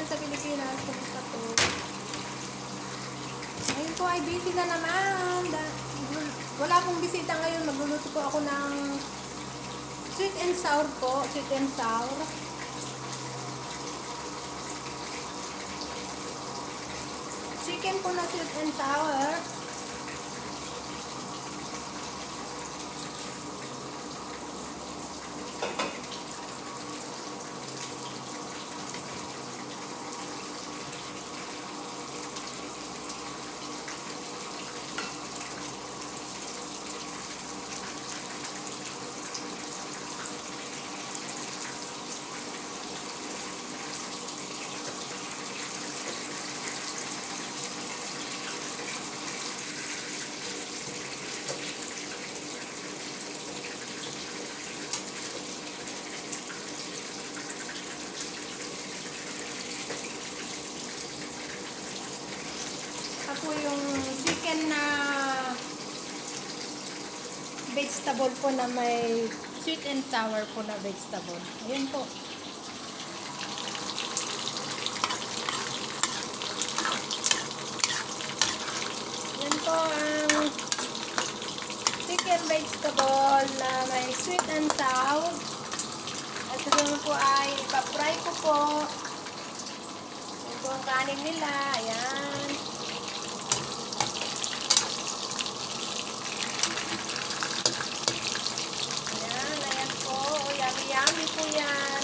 dyan sa Pilipinas. Kumusta po? Ngayon po ay busy na naman. Wala akong bisita ngayon. Magluluto po ako ng sweet and sour po. Sweet and sour. Chicken po na sweet and sour. Ako yung chicken na vegetable po na may sweet and sour po na vegetable. Ayan po. Ayan po ang chicken vegetable na may sweet and sour. At ito po ay ipapry ko po. Ayan po ang kanin nila. Ayan. Yummy po yan.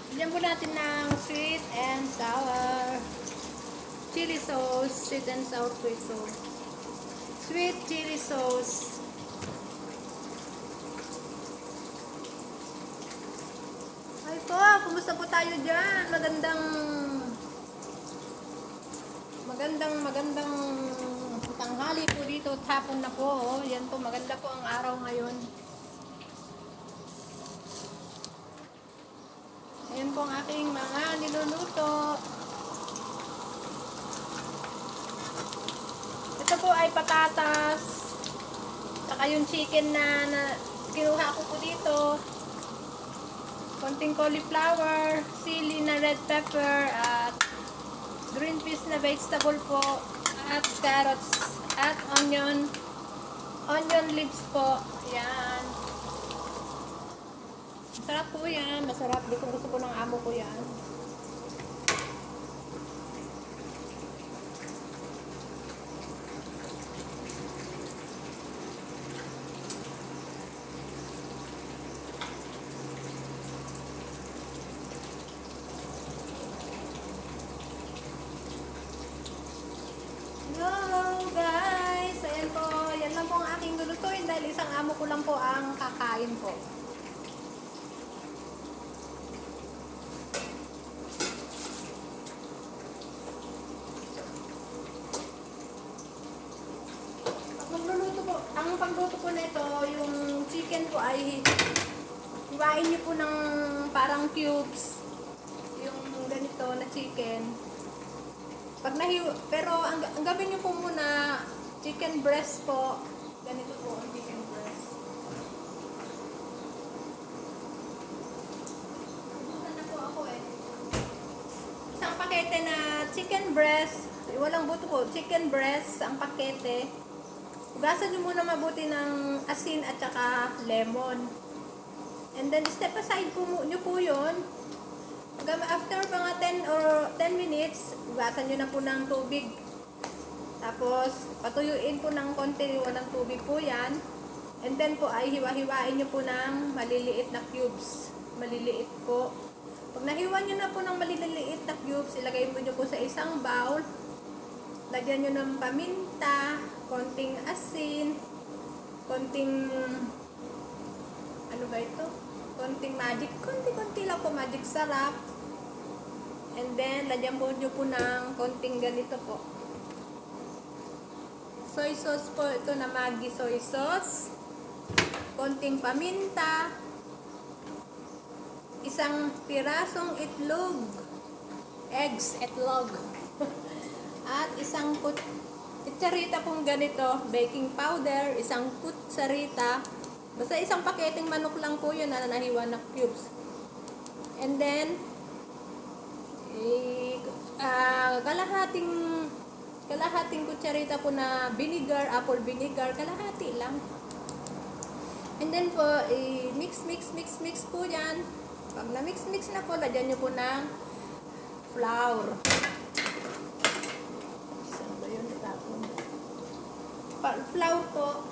Bigyan po natin ng sweet and sour chili sauce. Sweet and sour po ito. Sweet chili sauce. Ay po, kumusta po tayo dyan? Magandang tanghali po dito, hapon na po. Oh. Yan po, maganda po ang araw ngayon. Ayan po ang aking mga niluluto. Ito po ay patatas. Saka yung chicken na kinuha ko po dito. Konting cauliflower, sili na red pepper, at green peas na vegetable po. At carrots at onion leaves po. Yan. Masarap po yan. Masarap. Gusto po ng amo ko yan. Hello guys! Ayan po, yan lang po ang aking lulutuin dahil isang amo ko lang po ang kakain po. Ang pagluto po nito, yung chicken po ay hiwain niyo po ng parang cubes. Yung ganito na chicken. Pero ang gawin niyo po muna, chicken breast po. Ganito po ang chicken breast. Bukan na po ako eh. Isang pakete na chicken breast. Walang buto po. Chicken breast, ang pakete. Hugasan niyo muna mabuti ng asin at saka lemon. And then step aside po niyo po yun. After mga 10 minutes, hugasan nyo na po ng tubig. Tapos, patuyuin po ng konti, walang tubig po yan. And then po ay hiwa-hiwain nyo po ng maliliit na cubes. Maliliit po. Pag nahiwa nyo na po ng maliliit na cubes, ilagay mo nyo po sa isang bowl. Lagyan nyo ng paminta, konting asin, konting, ano ba ito? Konting magic, konti-konti lang po magic sarap. And then, lagyan po nyo po ng konting ganito po. Soy sauce po, ito na Maggi soy sauce. Konting paminta. Isang pirasong itlog. Itlog. At isang kutsarita pong ganito, baking powder, isang kutsarita. Basta isang paketeng manok lang po yun na nahiwa na cubes. And then, kalahating kutsarita po na vinegar, apple vinegar, kalahati lang. And then po, mix po yan. Pag na-mix na po, lagyan nyo po ng flour. Saan ba yun? Flour po.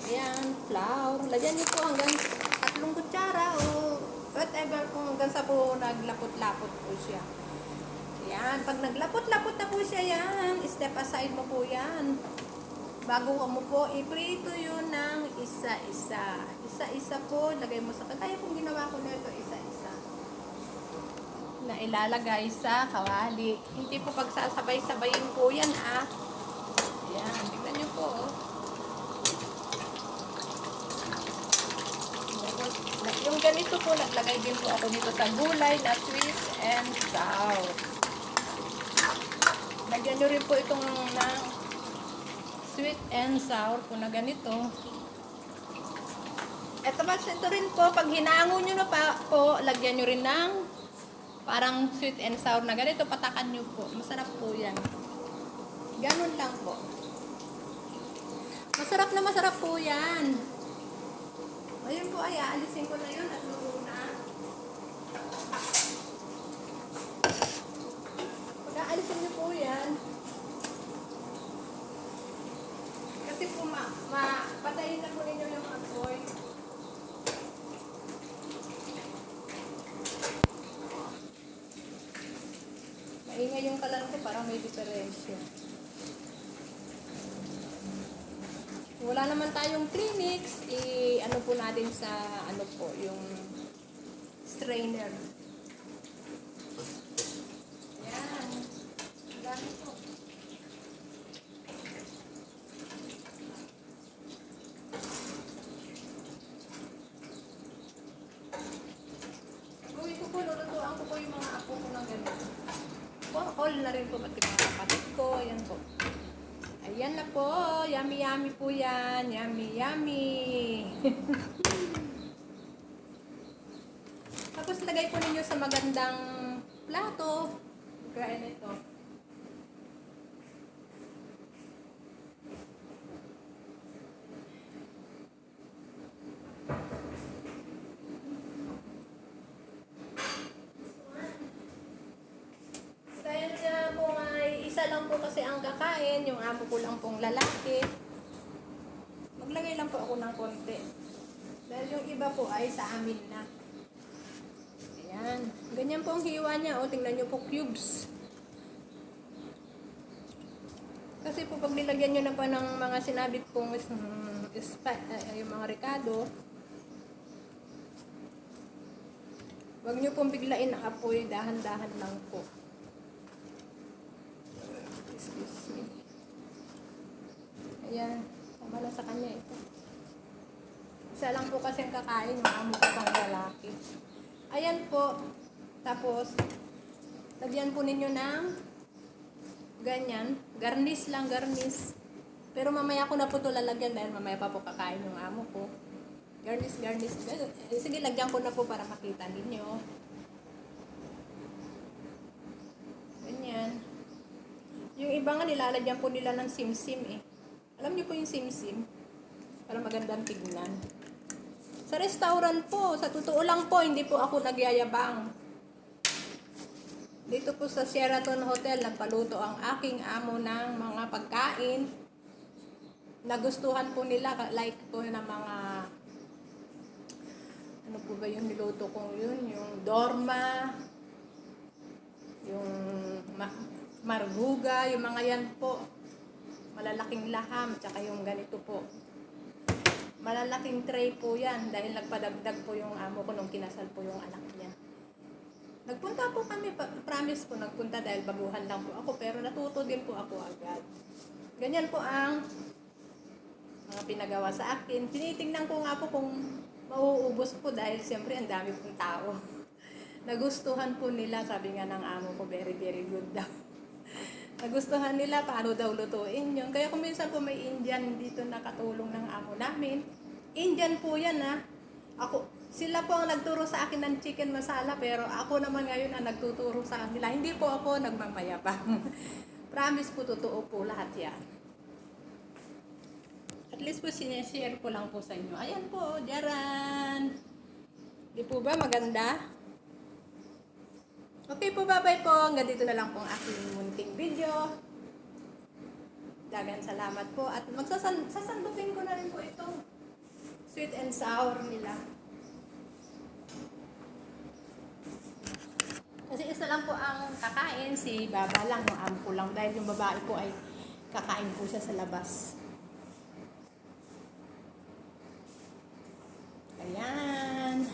Ayan, flour. Lagyan nyo po hanggang 3 kutsara o whatever kung hanggang sa po naglapot-lapot po siya. Ayan, pag naglapot-lapot na po siya yan, step aside mo po yan. Bago mo po, iprito yun ng isa-isa. Isa-isa po, lagay mo sa kagaya kung ginawa ko nito, isa-isa. Na ilalagay sa kawali. Hindi po pagsasabay-sabayin po yan, ah. Ayan, tignan nyo po, oh. Yung ganito po, naglagay din po ako dito sa gulay na sweet and sour. Lagyan nyo rin po itong na sweet and sour po na ganito. Ito rin po, pag hinango nyo na po, lagyan nyo rin ng parang sweet and sour na ganito, patakan nyo po. Masarap po yan. Ganun lang po. Masarap po yan. Ayun po ay, aalisin ko na yun at luto na. Pag aalisin nyo po yan, kasi po patayin na po ninyo yung apoy. Maingay yung kalan ko, parang may diferensya. Wala naman tayong premix, ano po natin sa, ano po, yung strainer. Yan. Dami po. Gawin ko po, lulutuan ko po yung mga apo ko ng ganito. All na rin po, pati mga kapatid ko, ayan po. Ayan na po. Yummy, yummy po yan. Yummy, yummy. Tapos lagay po ninyo sa magandang plato. Gaya nito. Dahil po ay isa lang po kasi ang kakain, yung amo ko lang pong lalaki. Maglagay lang po ako ng konti. Dahil yung iba po ay sa amin na. Ayan. Ganyan po ang hiwa niya. O, tingnan nyo po, cubes. Kasi po pag nilagyan nyo na pa ng mga sinabit pong yung mga ricado, huwag nyo pong biglain ang apoy. Dahan-dahan lang po. Excuse me. Ayan. Tama na sa kanya ito. Isa lang po kasi ang kakain, yung amo ko pang lalaki. Ayan po. Tapos, lagyan po ninyo ng ganyan. Garnish lang, garnish. Pero mamaya ko na po ito lalagyan dahil mamaya pa po kakain yung amo ko. Garnish, garnish. Sige, lagyan ko na po para makita ninyo. Ganyan. Yung iba nga nilalagyan po nila ng simsim eh. Alam niyo po yung simsim? Para magandang tignan. Sa restaurant po, sa totoo lang po, hindi po ako nagyayabang. Dito po sa Sheraton Hotel, nagpaluto ang aking amo ng mga pagkain. Nagustuhan po nila, like po ng mga, ano po ba yung niluto kong yun? Yung dorma, yung marguga, yung mga yan po. Malalaking laham, tsaka yung ganito po. Malalaking tray po yan dahil nagpadagdag po yung amo ko nung kinasal po yung anak niya. Nagpunta po kami, promise po nagpunta dahil baguhan lang po ako, pero natuto din po ako agad. Ganyan po ang mga pinagawa sa akin. Tinitingnan ko nga po kung mauubos po dahil siyempre ang dami pong tao. Nagustuhan po nila, sabi nga ng amo ko, very very good daw. Nagustuhan nila paano daw lutuin yun. Kaya kung minsan po may Indian dito nakatulong ng amo namin. Indian po yan ha. Sila po ang nagturo sa akin ng chicken masala pero ako naman ngayon ang nagtuturo sa kanila. Hindi po ako nagmamayabang. Promise po, totoo po lahat yan. At least po sineshare ko lang po sa inyo. Ayan po, Jaran. Di po ba maganda? Okay po, bye-bye po. Hanggang dito na lang po ang aking munting video. Dagan salamat po. At sasandukin ko na rin po itong sweet and sour nila. Kasi isa lang po ang kakain. Si Baba lang, yung amo ko lang. Dahil yung babae po ay kakain po siya sa labas. Ayan.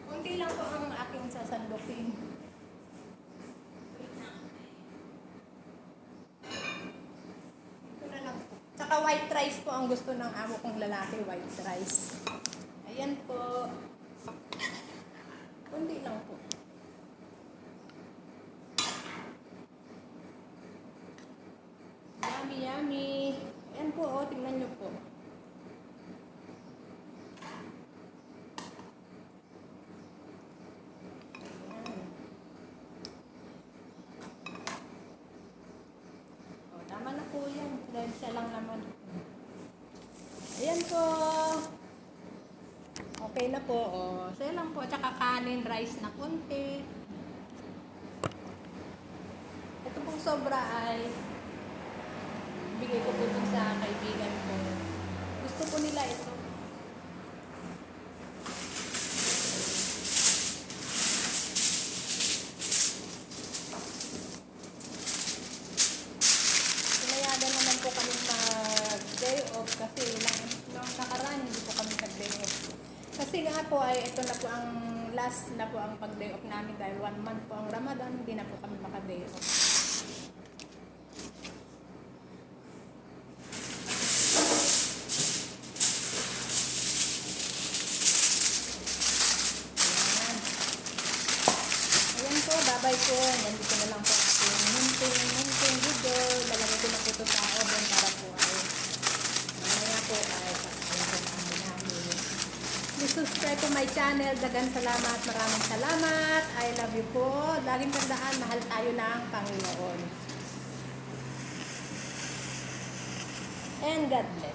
Kunti lang po ang aking sasandukin. Ito na lang po. Tsaka white rice po ang gusto ng amo kong lalaki, white rice. Ayan po. Kunti lang po. Yummy, yummy. Ayan po, oh, tingnan nyo po. Tama na po yan. Dahil siya lang naman. Ayan po. Okay na po. Oh. Siya lang po. Tsaka kanin, rice na kunti. Ito pong sobra ay bigay ko po dun sa kaibigan ko. Gusto po nila ito. Naman po kami mag-day off kasi lang nakaraan hindi po kami mag-day off. Kasi nga po ay ito na po ang last na po ang pag-day off namin dahil 1 month po ang Ramadan, hindi na po kami maka-day off. Ayan po, bye-bye po. Nandito na lang po aking munting video. Lalagay ko na po ito sa oven para po ay mamaya po ay pag-ayon namin namin. Please subscribe to my channel. Dagan salamat. Maraming salamat. I love you po. Laging tandaan, mahal tayo ng Panginoon. And God bless.